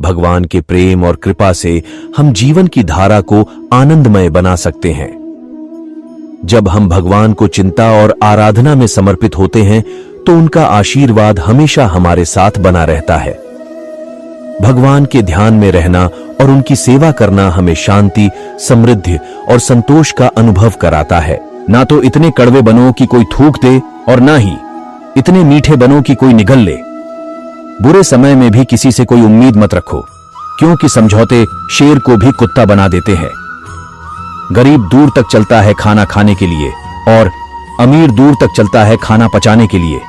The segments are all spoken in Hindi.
भगवान के प्रेम और कृपा से हम जीवन की धारा को आनंदमय बना सकते हैं। जब हम भगवान को चिंता और आराधना में समर्पित होते हैं तो उनका आशीर्वाद हमेशा हमारे साथ बना रहता है। भगवान के ध्यान में रहना और उनकी सेवा करना हमें शांति, समृद्धि और संतोष का अनुभव कराता है। ना तो इतने कड़वे बनो कि कोई थूक दे और ना ही इतने मीठे बनो कि कोई निगल ले। बुरे समय में भी किसी से कोई उम्मीद मत रखो, क्योंकि समझौते शेर को भी कुत्ता बना देते हैं। गरीब दूर तक चलता है खाना खाने के लिए और अमीर दूर तक चलता है खाना पचाने के लिए।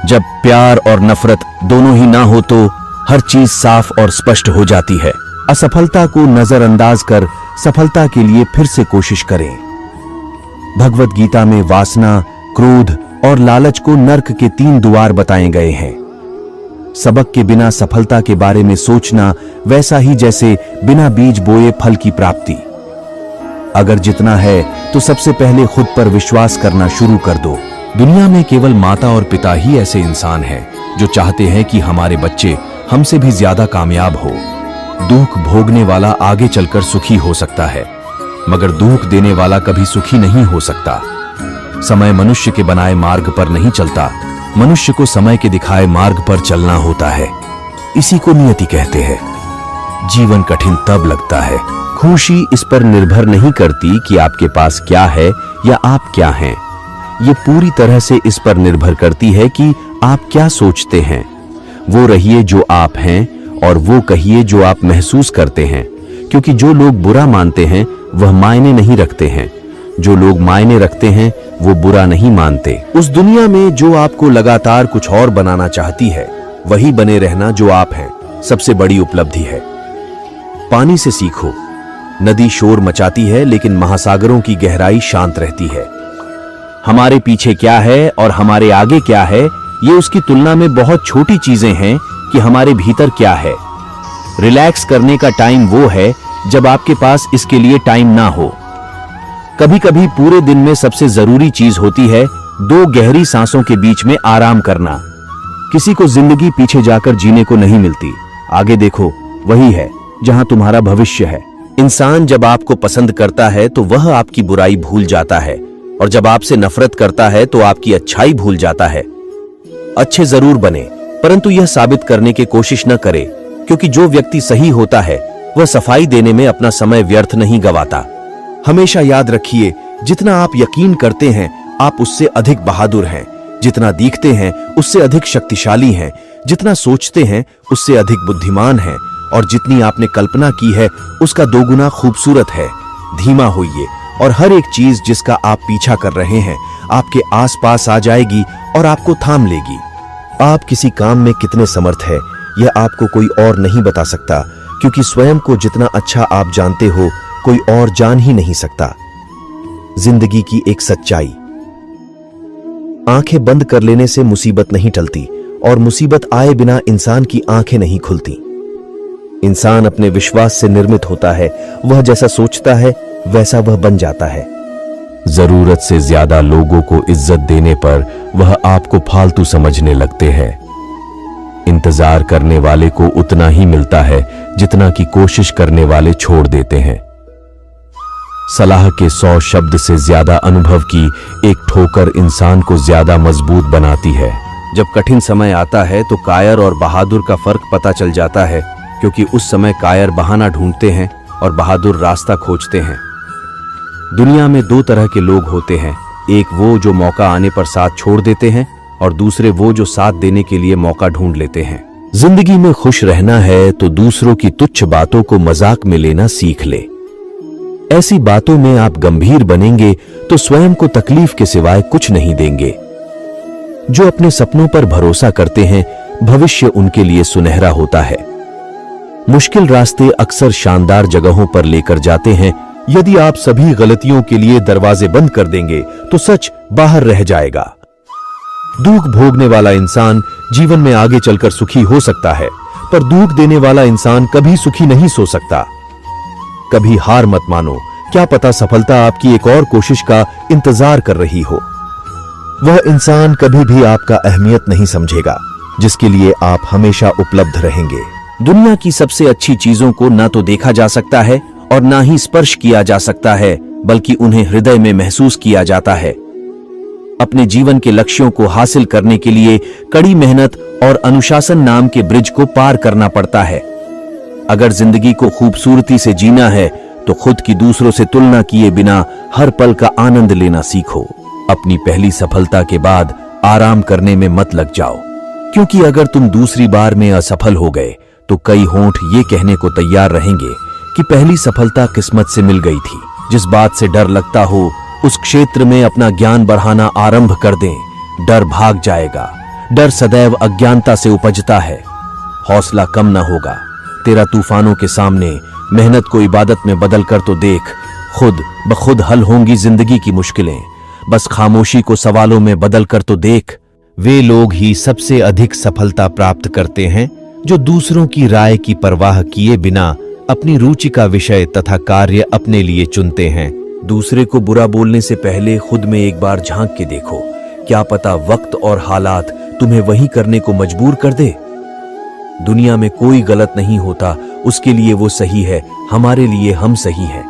जब प्यार और नफरत दोनों ही ना हो तो हर चीज साफ और स्पष्ट हो जाती है। असफलता को नजरअंदाज कर सफलता के लिए फिर से कोशिश करें। भगवत गीता में वासना, क्रोध और लालच को नर्क के 3 द्वार बताए गए हैं। सबक के बिना सफलता के बारे में सोचना वैसा ही जैसे बिना बीज बोए फल की प्राप्ति। अगर जितना है तो सबसे पहले खुद पर विश्वास करना शुरू कर दो। दुनिया में केवल माता और पिता ही ऐसे इंसान हैं जो चाहते हैं कि हमारे बच्चे हमसे भी ज्यादा कामयाब हो। दुख भोगने वाला आगे चलकर सुखी हो सकता है, मगर दुख देने वाला कभी सुखी नहीं हो सकता। समय मनुष्य के बनाए मार्ग पर नहीं चलता, मनुष्य को समय के दिखाए मार्ग पर चलना होता है। इसी को नियति कहते हैं। जीवन कठिन तब लगता है। खुशी इस पर निर्भर नहीं करती कि आपके पास क्या है या आप क्या हैं। ये पूरी तरह से इस पर निर्भर करती है कि आप क्या सोचते हैं। वो रहिए जो आप हैं और वो कहिए जो आप महसूस करते हैं, क्योंकि जो लोग बुरा मानते हैं वह मायने नहीं रखते हैं। जो लोग मायने रखते हैं वो बुरा नहीं मानते। उस दुनिया में जो आपको लगातार कुछ और बनाना चाहती है, वही बने रहना जो आप हैं सबसे बड़ी उपलब्धि है। पानी से सीखो। नदी शोर मचाती है लेकिन महासागरों की गहराई शांत रहती है। हमारे पीछे क्या है और हमारे आगे क्या है, ये उसकी तुलना में बहुत छोटी चीजें हैं कि हमारे भीतर क्या है। रिलैक्स करने का टाइम वो है जब आपके पास इसके लिए टाइम ना हो। कभी कभी पूरे दिन में सबसे जरूरी चीज होती है 2 गहरी सांसों के बीच में आराम करना। किसी को जिंदगी पीछे जाकर जीने को नहीं मिलती। आगे देखो, वही है जहां तुम्हारा भविष्य है। इंसान जब आपको पसंद करता है तो वह आपकी बुराई भूल जाता है, और जब आपसे नफरत करता है तो आपकी अच्छाई भूल जाता है। अच्छे जरूर बने, परंतु यह साबित करने की कोशिश न करे, क्योंकि जो व्यक्ति सही होता है वह सफाई देने में अपना समय व्यर्थ नहीं गवाता। हमेशा याद रखिए, जितना आप यकीन करते हैं आप उससे अधिक बहादुर हैं। जितना दिखते हैं उससे अधिक शक्तिशाली हैं। जितना सोचते हैं उससे अधिक बुद्धिमान हैं, और जितनी आपने कल्पना की है उसका 2 गुना खूबसूरत है। धीमा होइए और हर एक चीज जिसका आप पीछा कर रहे हैं आपके आसपास आ जाएगी और आपको थाम लेगी। आप किसी काम में कितने समर्थ हैं यह आपको कोई और नहीं बता सकता, क्योंकि स्वयं को जितना अच्छा आप जानते हो कोई और जान ही नहीं सकता। जिंदगी की एक सच्चाई, आंखें बंद कर लेने से मुसीबत नहीं टलती, और मुसीबत आए बिना इंसान की आंखें नहीं खुलती। इंसान अपने विश्वास से निर्मित होता है। वह जैसा सोचता है वैसा वह बन जाता है। जरूरत से ज्यादा लोगों को इज्जत देने पर वह आपको फालतू समझने लगते हैं। इंतजार करने वाले को उतना ही मिलता है जितना कि कोशिश करने वाले छोड़ देते हैं। सलाह के 100 शब्द से ज्यादा अनुभव की एक ठोकर इंसान को ज्यादा मजबूत बनाती है। जब कठिन समय आता है तो कायर और बहादुर का फर्क पता चल जाता है, क्योंकि उस समय कायर बहाना ढूंढते हैं और बहादुर रास्ता खोजते हैं। दुनिया में 2 तरह के लोग होते हैं, एक वो जो मौका आने पर साथ छोड़ देते हैं, और दूसरे वो जो साथ देने के लिए मौका ढूंढ लेते हैं। जिंदगी में खुश रहना है तो दूसरों की तुच्छ बातों को मजाक में लेना सीख ले। ऐसी बातों में आप गंभीर बनेंगे तो स्वयं को तकलीफ के सिवाय कुछ नहीं देंगे। जो अपने सपनों पर भरोसा करते हैं भविष्य उनके लिए सुनहरा होता है। मुश्किल रास्ते अक्सर शानदार जगहों पर लेकर जाते हैं। यदि आप सभी गलतियों के लिए दरवाजे बंद कर देंगे तो सच बाहर रह जाएगा। दुख भोगने वाला इंसान जीवन में आगे चलकर सुखी हो सकता है, पर दुख देने वाला इंसान कभी सुखी नहीं सो सकता। कभी हार मत मानो, क्या पता सफलता आपकी एक और कोशिश का इंतजार कर रही हो। वह इंसान कभी भी आपका अहमियत नहीं समझेगा जिसके लिए आप हमेशा उपलब्ध रहेंगे। दुनिया की सबसे अच्छी चीजों को ना तो देखा जा सकता है और ना ही स्पर्श किया जा सकता है, बल्कि उन्हें हृदय में महसूस किया जाता है। अपने जीवन के लक्ष्यों को हासिल करने के लिए कड़ी मेहनत और अनुशासन नाम के ब्रिज को पार करना पड़ता है। अगर जिंदगी को खूबसूरती से जीना है तो खुद की दूसरों से तुलना किए बिना हर पल का आनंद लेना सीखो। अपनी पहली सफलता के बाद आराम करने में मत लग जाओ, क्योंकि अगर तुम दूसरी बार में असफल हो गए तो कई होंठ ये कहने को तैयार रहेंगे कि पहली सफलता किस्मत से मिल गई थी। जिस बात से डर लगता हो उस क्षेत्र में अपना ज्ञान बढ़ाना आरंभ कर दें। डर भाग जाएगा। डर सदैव अज्ञानता से उपजता है। हौसला कम न होगा। तेरा तूफानों के सामने मेहनत को इबादत में बदल कर तो देख। खुद ब खुद हल होंगी जिंदगी की मुश्किलें। बस खामोशी को सवालों में बदल कर तो देख। वे लोग ही सबसे अधिक सफलता प्राप्त करते हैं जो दूसरों की राय की परवाह किए बिना अपनी रुचि का विषय तथा कार्य अपने लिए चुनते हैं। दूसरे को बुरा बोलने से पहले खुद में एक बार झांक के देखो। क्या पता वक्त और हालात तुम्हें वही करने को मजबूर कर दे। दुनिया में कोई गलत नहीं होता, उसके लिए वो सही है। हमारे लिए हम सही हैं।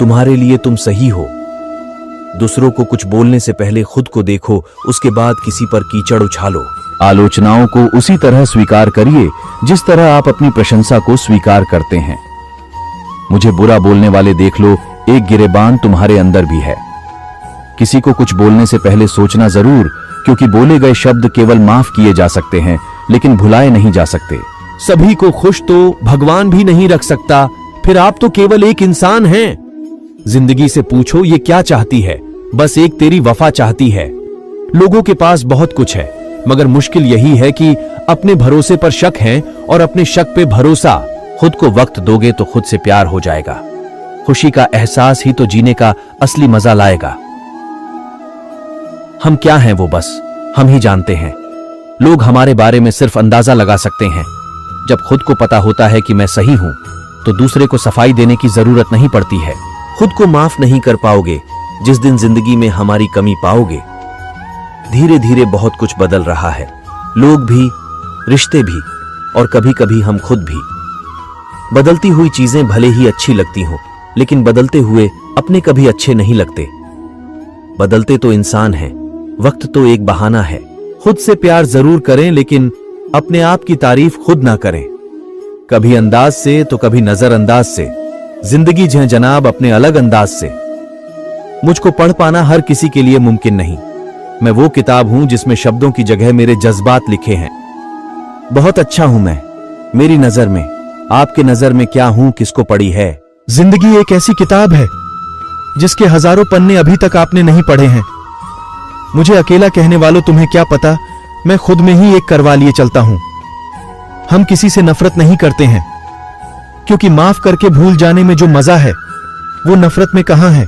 तुम्हारे लिए तुम सही हो। दूसरों को कुछ बोलने से पहले खुद को देखो, उसके बाद किसी पर कीचड़ उछालो। आलोचनाओं को उसी तरह स्वीकार करिए जिस तरह आप अपनी प्रशंसा को स्वीकार करते हैं। मुझे बुरा बोलने वाले देख लो, एक गिरेबान तुम्हारे अंदर भी है। किसी को कुछ बोलने से पहले सोचना जरूर, क्योंकि बोले गए शब्द केवल माफ किए जा सकते हैं, लेकिन भुलाए नहीं जा सकते। सभी को खुश तो भगवान भी नहीं रख सकता, फिर आप तो केवल एक इंसान हैं। जिंदगी से पूछो ये क्या चाहती है, बस एक तेरी वफा चाहती है। लोगों के पास बहुत कुछ है, मगर मुश्किल यही है कि अपने भरोसे पर शक है और अपने शक पे भरोसा। खुद को वक्त दोगे तो खुद से प्यार हो जाएगा। खुशी का एहसास ही तो जीने का असली मजा लाएगा। हम क्या हैं वो बस हम ही जानते हैं। लोग हमारे बारे में सिर्फ अंदाजा लगा सकते हैं। जब खुद को पता होता है कि मैं सही हूं तो दूसरे को सफाई देने की जरूरत नहीं पड़ती है। खुद को माफ नहीं कर पाओगे जिस दिन जिंदगी में हमारी कमी पाओगे। धीरे धीरे बहुत कुछ बदल रहा है, लोग भी, रिश्ते भी, और कभी कभी हम खुद भी। बदलती हुई चीजें भले ही अच्छी लगती हों, लेकिन बदलते हुए अपने कभी अच्छे नहीं लगते। बदलते तो इंसान हैं, वक्त तो एक बहाना है। खुद से प्यार जरूर करें, लेकिन अपने आप की तारीफ खुद ना करें। कभी अंदाज से तो कभी नजरअंदाज से। जिंदगी जी जनाब अपने अलग अंदाज से। मुझको पढ़ पाना हर किसी के लिए मुमकिन नहीं। मैं वो किताब हूं जिसमें शब्दों की जगह मेरे जज्बात लिखे हैं। बहुत अच्छा हूं मैं, मेरी नजर में। आपके नजर में क्या हूं किसको पड़ी है। जिंदगी एक ऐसी किताब है जिसके हजारों पन्ने अभी तक आपने नहीं पढ़े हैं। मुझे अकेला कहने वालों तुम्हें क्या पता, मैं खुद में ही एक करवा लिए चलता हूं। हम किसी से नफरत नहीं करते हैं, क्योंकि माफ करके भूल जाने में जो मजा है वो नफरत में कहां है।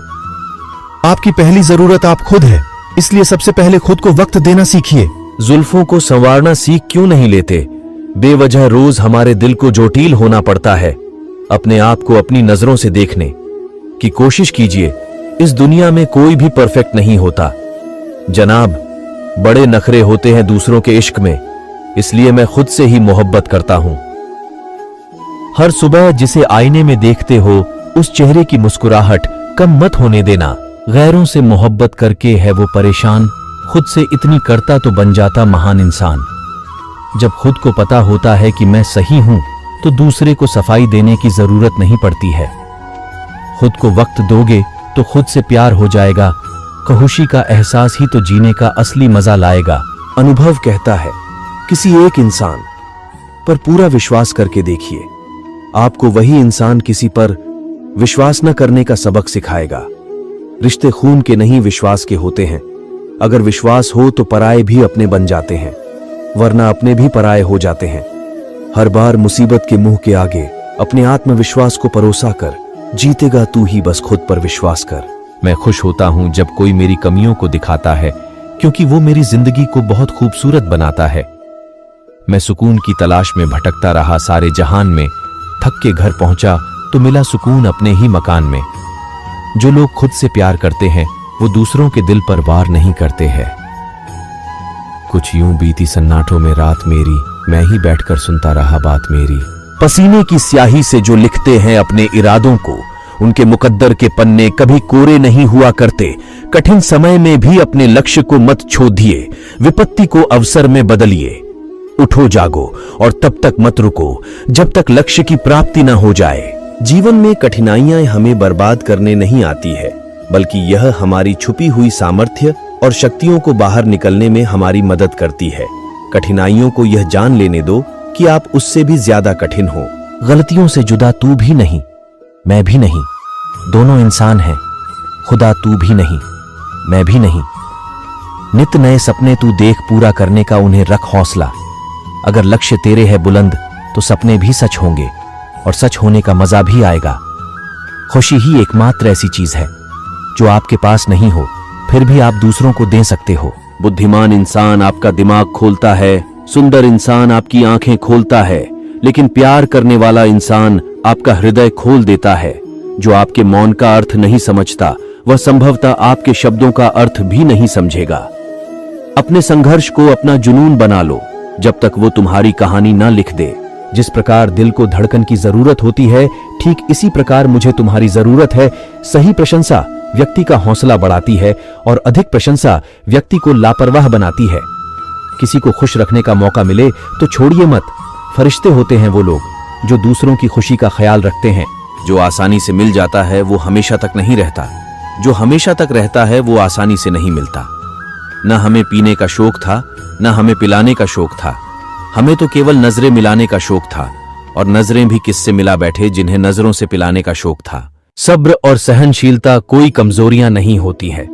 आपकी पहली जरूरत आप खुद है, इसलिए सबसे पहले खुद को वक्त देना सीखिए। जुल्फों को संवारना सीख क्यों नहीं लेते। बेवजह रोज हमारे दिल को जोटील होना पड़ता है। अपने आप को अपनी नजरों से देखने की कोशिश कीजिए। इस दुनिया में कोई भी परफेक्ट नहीं होता जनाब। बड़े नखरे होते हैं दूसरों के इश्क में, इसलिए मैं खुद से ही मोहब्बत करता हूं। हर सुबह जिसे आईने में देखते हो उस चेहरे की मुस्कुराहट कम मत होने देना। गैरों से मोहब्बत करके है वो परेशान, खुद से इतनी करता तो बन जाता महान इंसान। जब खुद को पता होता है कि मैं सही हूं तो दूसरे को सफाई देने की जरूरत नहीं पड़ती है। खुद को वक्त दोगे तो खुद से प्यार हो जाएगा। खुशी का एहसास ही तो जीने का असली मजा लाएगा। अनुभव कहता है किसी एक इंसान पर पूरा विश्वास करके देखिए, आपको वही इंसान किसी पर विश्वास न करने का सबक सिखाएगा। रिश्ते खून के नहीं विश्वास के होते हैं। अगर विश्वास हो तो पराये भी अपने बन जाते हैं, वरना अपने भी पराये हो जाते हैं। हर बार मुसीबत के मुंह के आगे अपने आत्मविश्वास को परोसा कर, जीतेगा तू ही, बस खुद पर विश्वास कर। मैं खुश होता हूं जब कोई मेरी कमियों को दिखाता है, क्योंकि वो मेरी जिंदगी को बहुत खूबसूरत बनाता है। मैं सुकून की तलाश में भटकता रहा सारे जहान में, थक के घर पहुंचा तो मिला सुकून अपने ही मकान में। जो लोग खुद से प्यार करते हैं वो दूसरों के दिल पर वार नहीं करते हैं। कुछ यूं बीती सन्नाटों में रात मेरी, मैं ही बैठकर सुनता रहा बात मेरी। पसीने की स्याही से जो लिखते हैं अपने इरादों को, उनके मुकद्दर के पन्ने कभी कोरे नहीं हुआ करते। कठिन समय में भी अपने लक्ष्य को मत छोड़िए, विपत्ति को अवसर में बदलिए। उठो जागो और तब तक मत रुको जब तक लक्ष्य की प्राप्ति न हो जाए। जीवन में कठिनाइयां हमें बर्बाद करने नहीं आती है, बल्कि यह हमारी छुपी हुई सामर्थ्य और शक्तियों को बाहर निकलने में हमारी मदद करती है। कठिनाइयों को यह जान लेने दो कि आप उससे भी ज्यादा कठिन हो। गलतियों से जुदा तू भी नहीं, मैं भी नहीं, दोनों इंसान हैं। खुदा तू भी नहीं, मैं भी नहीं। नित नए सपने तू देख, पूरा करने का उन्हें रख हौसला। अगर लक्ष्य तेरे है बुलंद तो सपने भी सच होंगे और सच होने का मजा भी आएगा। खुशी ही एकमात्र ऐसी चीज है जो आपके पास नहीं हो फिर भी आप दूसरों को दे सकते हो। बुद्धिमान इंसान आपका दिमाग खोलता है, सुंदर इंसान आपकी आंखें खोलता है, लेकिन प्यार करने वाला इंसान आपका हृदय खोल देता है। जो आपके मौन का अर्थ नहीं समझता वह संभवतः आपके शब्दों का अर्थ भी नहीं समझेगा। अपने संघर्ष को अपना जुनून बना लो जब तक वो तुम्हारी कहानी ना लिख दे। जिस प्रकार दिल को धड़कन की जरूरत होती है, ठीक इसी प्रकार मुझे तुम्हारी जरूरत है। सही प्रशंसा व्यक्ति का हौसला बढ़ाती है और अधिक प्रशंसा व्यक्ति को लापरवाह बनाती है। किसी को खुश रखने का मौका मिले तो छोड़िए मत। फरिश्ते होते हैं वो लोग जो दूसरों की खुशी का ख्याल रखते हैं। जो आसानी से मिल जाता है वो हमेशा तक नहीं रहता, जो हमेशा तक रहता है वो आसानी से नहीं मिलता। न हमें पीने का शौक था, न हमें पिलाने का शौक था, हमें तो केवल नजरें मिलाने का शौक था। और नजरें भी किससे मिला बैठे जिन्हें नजरों से पिलाने का शौक था। सब्र और सहनशीलता कोई कमजोरियां नहीं होती है,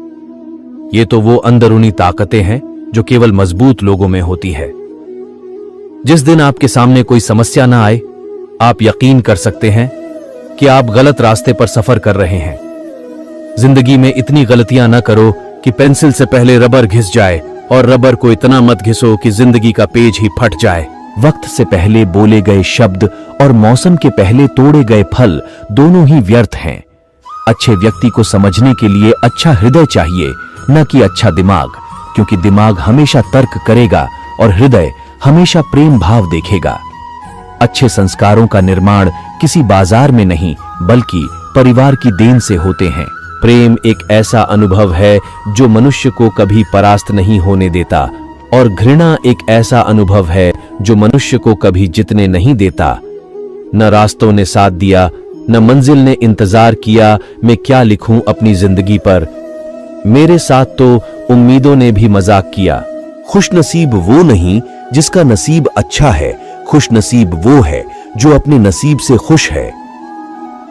ये तो वो अंदरूनी ताकतें हैं जो केवल मजबूत लोगों में होती है। जिस दिन आपके सामने कोई समस्या ना आए, आप यकीन कर सकते हैं कि आप गलत रास्ते पर सफर कर रहे हैं। जिंदगी में इतनी गलतियां ना करो कि पेंसिल से पहले रबर घिस जाए, और रबर को इतना मत घिसो कि जिंदगी का पेज ही फट जाए। वक्त से पहले बोले गए शब्द और मौसम के पहले तोड़े गए फल दोनों ही व्यर्थ हैं। अच्छे व्यक्ति को समझने के लिए अच्छा हृदय चाहिए, न कि अच्छा दिमाग, क्योंकि दिमाग हमेशा तर्क करेगा और हृदय हमेशा प्रेम भाव देखेगा। अच्छे संस्कारों का निर्माण किसी बाजार में नहीं बल्कि परिवार की देन से होते हैं। प्रेम एक ऐसा अनुभव है जो मनुष्य को कभी परास्त नहीं होने देता, और घृणा एक ऐसा अनुभव है जो मनुष्य को कभी जीतने नहीं देता। न रास्तों ने साथ दिया, न मंजिल ने इंतजार किया, मैं क्या लिखूं अपनी जिंदगी पर। मेरे साथ तो उम्मीदों ने भी मजाक किया। खुशनसीब वो नहीं जिसका नसीब अच्छा है, खुशनसीब वो है जो अपने नसीब से खुश है।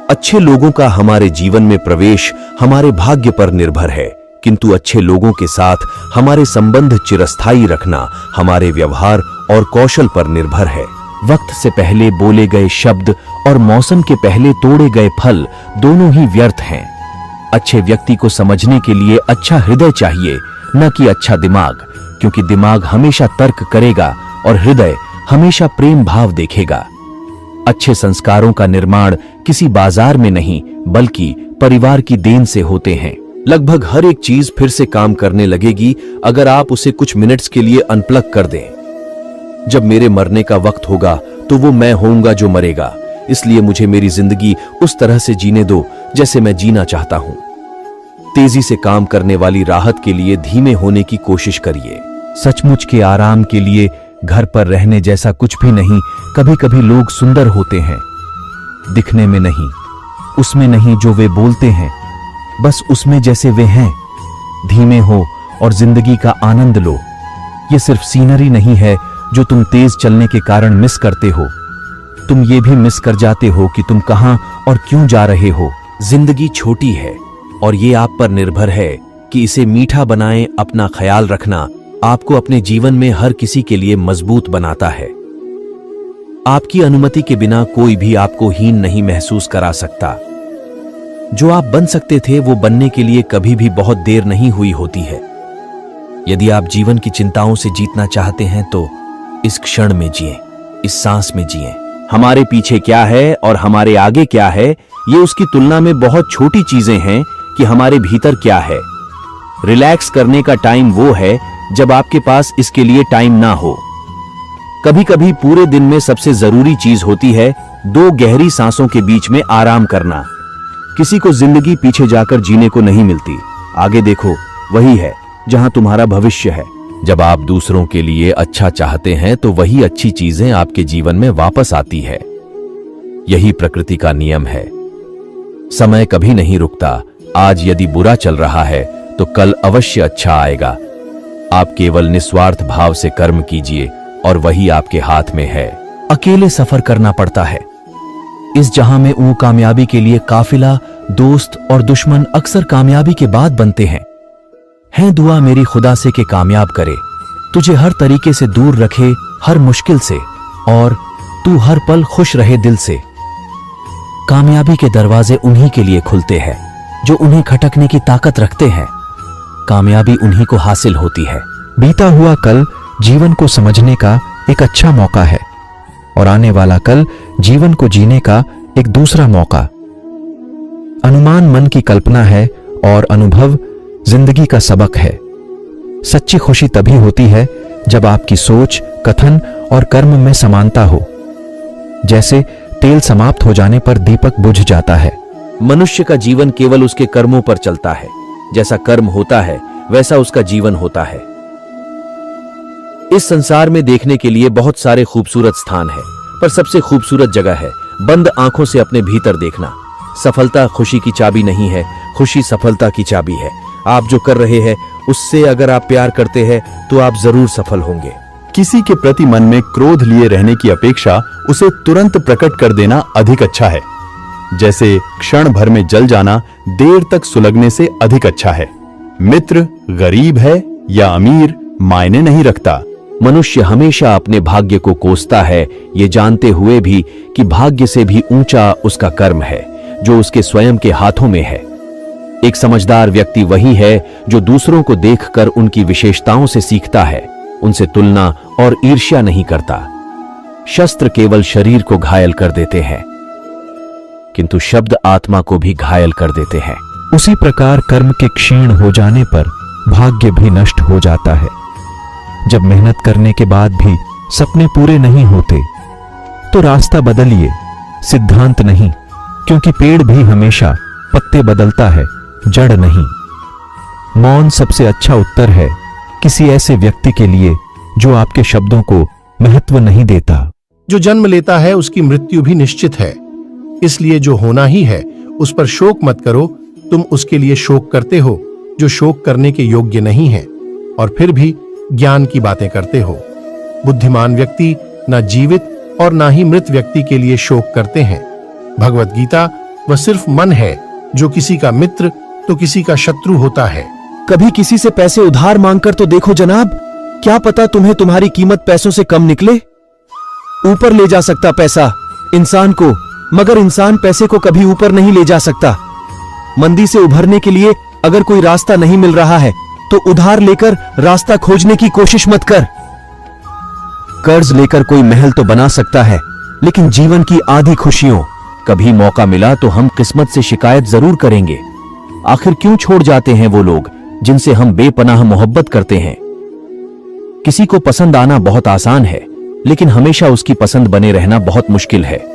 अच्छे लोगों का हमारे जीवन में प्रवेश हमारे भाग्य पर निर्भर है, किंतु अच्छे लोगों के साथ हमारे संबंध चिरस्थायी रखना हमारे व्यवहार और कौशल पर निर्भर है। वक्त से पहले बोले गए शब्द और मौसम के पहले तोड़े गए फल दोनों ही व्यर्थ हैं। अच्छे व्यक्ति को समझने के लिए अच्छा हृदय चाहिए, न कि अच्छा दिमाग, क्योंकि दिमाग हमेशा तर्क करेगा और हृदय हमेशा प्रेम भाव देखेगा। अच्छे संस्कारों का निर्माण किसी बाजार में नहीं बल्कि परिवार की देन से होते हैं। लगभग हर एक चीज फिर से काम करने लगेगी अगर आप उसे कुछ मिनट्स के लिए अनप्लग कर दें। जब मेरे मरने का वक्त होगा तो वो मैं होऊंगा जो मरेगा, इसलिए मुझे मेरी जिंदगी उस तरह से जीने दो जैसे मैं जीना चाहता हूं। तेजी से काम करने वाली राहत के लिए धीमे होने की कोशिश करिए। सचमुच के आराम के लिए घर पर रहने जैसा कुछ भी नहीं। कभी कभी लोग सुंदर होते हैं, दिखने में नहीं, उसमें नहीं जो वे बोलते हैं, बस उसमें जैसे वे हैं। धीमे हो और जिंदगी का आनंद लो। ये सिर्फ सीनरी नहीं है जो तुम तेज चलने के कारण मिस करते हो, तुम ये भी मिस कर जाते हो कि तुम कहां और क्यों जा रहे हो। जिंदगी छोटी है और ये आप पर निर्भर है कि इसे मीठा बनाएं। अपना ख्याल रखना आपको अपने जीवन में हर किसी के लिए मजबूत बनाता है। आपकी अनुमति के बिना कोई भी आपको हीन नहीं महसूस करा सकता। जो आप बन सकते थे वो बनने के लिए कभी भी बहुत देर नहीं हुई होती है। यदि आप जीवन की चिंताओं से जीतना चाहते हैं तो इस क्षण में जिएं, इस सांस में जिएं। हमारे पीछे क्या है और हमारे आगे क्या है, ये उसकी तुलना में बहुत छोटी चीजें हैं कि हमारे भीतर क्या है। रिलैक्स करने का टाइम वो है जब आपके पास इसके लिए टाइम ना हो। कभी कभी पूरे दिन में सबसे जरूरी चीज होती है 2 गहरी सांसों के बीच में आराम करना। किसी को जिंदगी पीछे जाकर जीने को नहीं मिलती, आगे देखो, वही है जहां तुम्हारा भविष्य है। जब आप दूसरों के लिए अच्छा चाहते हैं तो वही अच्छी चीजें आपके जीवन में वापस आती है। यही प्रकृति का नियम है। समय कभी नहीं रुकता। आज यदि बुरा चल रहा है तो कल अवश्य अच्छा आएगा। आप केवल निस्वार्थ भाव से कर्म कीजिए और वही आपके हाथ में है। अकेले सफर करना पड़ता है इस जहां में कामयाबी के लिए काफिला, दोस्त और दुश्मन अक्सर कामयाबी के बाद बनते हैं। दुआ मेरी खुदा से कि कामयाब करे, तुझे हर तरीके से दूर रखे, हर मुश्किल से, और तू हर पल खुश रहे दिल से। कामयाबी के दरवाजे उन्हीं के लिए खुलते हैं जो उन्हें खटकने की ताकत रखते हैं। कामयाबी उन्हीं को हासिल होती है। बीता हुआ कल जीवन को समझने का एक अच्छा मौका है और आने वाला कल जीवन को जीने का एक दूसरा मौका। अनुमान मन की कल्पना है और अनुभव जिंदगी का सबक है। सच्ची खुशी तभी होती है जब आपकी सोच, कथन और कर्म में समानता हो। जैसे तेल समाप्त हो जाने पर दीपक बुझ जाता है। मनुष्य का जीवन केवल उसके कर्मों पर चलता है। जैसा कर्म होता है वैसा उसका जीवन होता है। इस संसार में देखने के लिए बहुत सारे खूबसूरत स्थान हैं, पर सबसे खूबसूरत जगह है बंद आंखों से अपने भीतर देखना। सफलता खुशी की चाबी नहीं है, खुशी सफलता की चाबी है। आप जो कर रहे हैं उससे अगर आप प्यार करते हैं तो आप जरूर सफल होंगे। किसी के प्रति मन में क्रोध लिए रहने की अपेक्षा उसे तुरंत प्रकट कर देना अधिक अच्छा है। जैसे क्षण भर में जल जाना देर तक सुलगने से अधिक अच्छा है। मित्र गरीब है या अमीर मायने नहीं रखता। मनुष्य हमेशा अपने भाग्य को कोसता है, ये जानते हुए भी कि भाग्य से भी ऊंचा उसका कर्म है जो उसके स्वयं के हाथों में है। एक समझदार व्यक्ति वही है जो दूसरों को देखकर उनकी विशेषताओं से सीखता है, उनसे तुलना और ईर्ष्या नहीं करता। शस्त्र केवल शरीर को घायल कर देते हैं, किंतु शब्द आत्मा को भी घायल कर देते हैं। उसी प्रकार कर्म के क्षीण हो जाने पर भाग्य भी नष्ट हो जाता है। जब मेहनत करने के बाद भी सपने पूरे नहीं होते तो रास्ता बदलिए, सिद्धांत नहीं, क्योंकि पेड़ भी हमेशा पत्ते बदलता है, जड़ नहीं। मौन सबसे अच्छा उत्तर है किसी ऐसे व्यक्ति के लिए जो आपके शब्दों को महत्व नहीं देता। जो जन्म लेता है उसकी मृत्यु भी निश्चित है, इसलिए जो होना ही है उस पर शोक मत करो। तुम उसके लिए शोक करते हो जो शोक करने के योग्य नहीं है, और फिर भी ज्ञान की बातें करते हो। बुद्धिमान व्यक्ति न जीवित और ना ही मृत व्यक्ति के लिए शोक करते हैं। भगवत गीता वह सिर्फ मन है जो किसी का मित्र तो किसी का शत्रु होता है। कभी किसी से पैसे उधार मांगकर तो देखो जनाब, क्या पता तुम्हें तुम्हारी कीमत पैसों से कम निकले। ऊपर ले जा सकता पैसा इंसान को, मगर इंसान पैसे को कभी ऊपर नहीं ले जा सकता। मंदी से उभरने के लिए अगर कोई रास्ता नहीं मिल रहा है तो उधार लेकर रास्ता खोजने की कोशिश मत कर। कर्ज लेकर कोई महल तो बना सकता है, लेकिन जीवन की आधी खुशियों। कभी मौका मिला तो हम किस्मत से शिकायत जरूर करेंगे। आखिर क्यों छोड़ जाते हैं वो लोग जिनसे हम बेपनाह मोहब्बत करते हैं। किसी को पसंद आना बहुत आसान है, लेकिन हमेशा उसकी पसंद बने रहना बहुत मुश्किल है।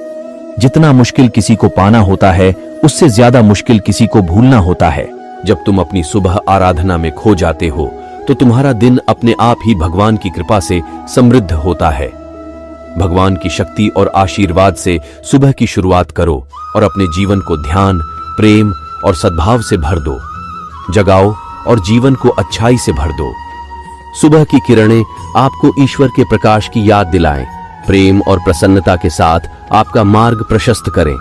जितना मुश्किल किसी को पाना होता है उससे ज्यादा मुश्किल किसी को भूलना होता है। जब तुम अपनी सुबह आराधना में खो जाते हो तो तुम्हारा दिन अपने आप ही भगवान की कृपा से समृद्ध होता है। भगवान की शक्ति और आशीर्वाद से सुबह की शुरुआत करो और अपने जीवन को ध्यान, प्रेम और सद्भाव से भर दो। जगाओ और जीवन को अच्छाई से भर दो। सुबह की किरणें आपको ईश्वर के प्रकाश की याद दिलाएं, प्रेम और प्रसन्नता के साथ आपका मार्ग प्रशस्त करें।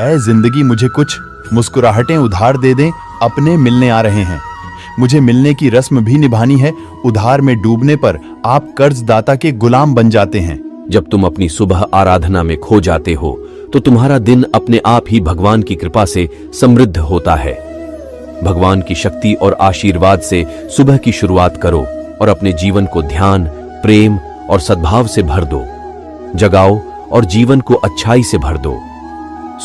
ऐ जिंदगी मुझे कुछ मुस्कुराहटें उधार दे दें, अपने मिलने आ रहे हैं। मुझे मिलने की रस्म भी निभानी है। उधार में डूबने पर आप कर्जदाता के गुलाम बन जाते हैं। जब तुम अपनी सुबह आराधना में खो जाते हो तो तुम्हारा दिन अपने आप ही भगवान की कृपा से समृद्ध होता है। भगवान की शक्ति और आशीर्वाद से सुबह की शुरुआत करो और अपने जीवन को ध्यान, प्रेम और सद्भाव से भर दो। जगाओ और जीवन को अच्छाई से भर दो।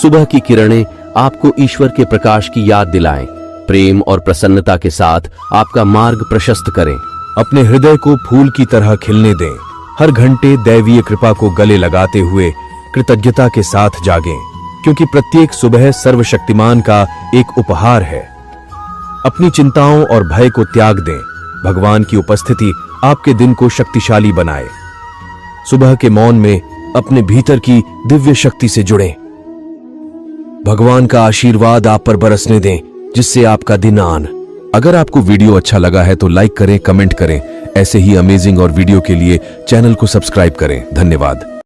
सुबह की किरणें आपको ईश्वर के प्रकाश की याद दिलाएं, प्रेम और प्रसन्नता के साथ आपका मार्ग प्रशस्त करें। अपने हृदय को फूल की तरह खिलने दें। हर घंटे दैवीय कृपा को गले लगाते हुए कृतज्ञता के साथ जागें, क्योंकि प्रत्येक सुबह सर्वशक्तिमान का एक उपहार है। अपनी चिंताओं और भय को त्याग दें। भगवान की उपस्थिति आपके दिन को शक्तिशाली बनाए। सुबह के मौन में अपने भीतर की दिव्य शक्ति से जुड़ें। भगवान का आशीर्वाद आप पर बरसने दें, जिससे आपका दिन अगर आपको वीडियो अच्छा लगा है तो लाइक करें, कमेंट करें। ऐसे ही अमेजिंग और वीडियो के लिए चैनल को सब्सक्राइब करें। धन्यवाद।